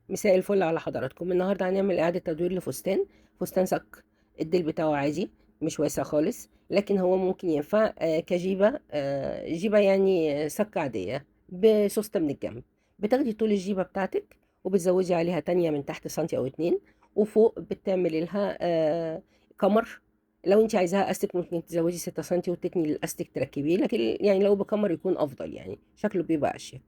مساء الفل على حضراتكم. النهارده هنعمل إعادة تدوير فستان صك. الديل بتاعه عادي، مش واسع خالص، لكن هو ممكن ينفع كجيبة، جيبة يعني صك عادية بسوستة من الجنب. بتاخدي طول الجيبة بتاعتك وبتزودي عليها تانية من تحت سنتي أو اتنين، وفوق بتعملي لها كمر. لو انت عايزاها استك ممكن تزودي 6 سنتي وتتني الاستك تركبيه، لكن يعني لو بكمر يكون افضل، يعني شكله بيبقى اشيك.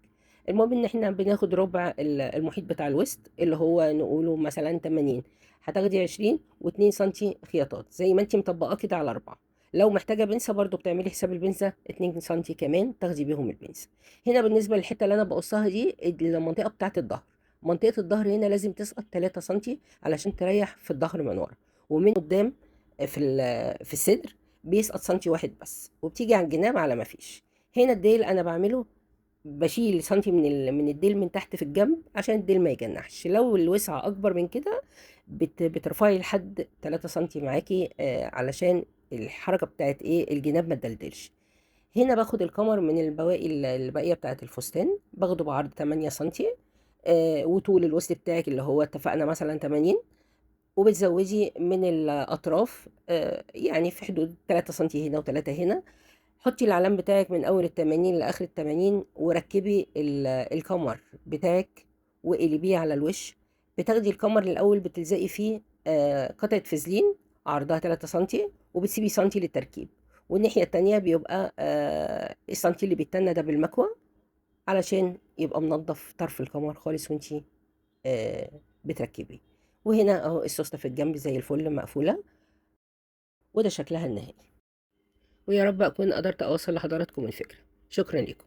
المهم ان احنا بناخد ربع المحيط بتاع الوسط اللي هو نقوله مثلا 80. هتاخدي 20 و2 سنتي خياطات زي ما انت مطبقاه كده على 4. لو محتاجه بنسه برضو بتعملي حساب البنسه 2 سنتي كمان تاخدي بيهم البنسه. هنا بالنسبه للحته اللي انا بقصها دي المنطقه بتاعه الظهر. منطقه الظهر هنا لازم تسقط 3 سنتي علشان تريح في الظهر من ورا. ومن قدام في الصدر بيسقط سنتي واحد بس، وبتيجي على الجناب على ما فيش. هنا الديل انا بعمله بشيل سنتي من الديل من تحت في الجنب عشان الديل ما يجنحش. لو الوسعة أكبر من كده بترفعي لحد 3 سنتي معاكي، علشان الحركة بتاعت إيه الجناب ما تدلدلش. هنا باخد الكمر من البواقي الباقية بتاعت الفستان، باخده بعرض 8 سنتي، وطول الوسط بتاعك اللي هو اتفقنا مثلا 80. وبتزودي من الأطراف يعني في حدود 3 سنتي هنا و3 هنا. حطي العلام بتاعك من اول ال80 لاخر ال80، وركبي الكمر بتاعك وقلبيه على الوش. بتاخدي الكمر الاول بتلزقي فيه قطعه فازلين عرضها 3 سنتي، وبتسيبي سنتي للتركيب. والناحيه التانية بيبقى السنتي اللي بيتنى ده بالمكوى علشان يبقى منضف طرف الكمر خالص وانتي بتركبي. وهنا اهو السوسته في الجنب زي الفل مقفوله، وده شكلها النهائي. ويا رب أكون قدرت أوصل لحضراتكم الفكرة. شكرا لكم.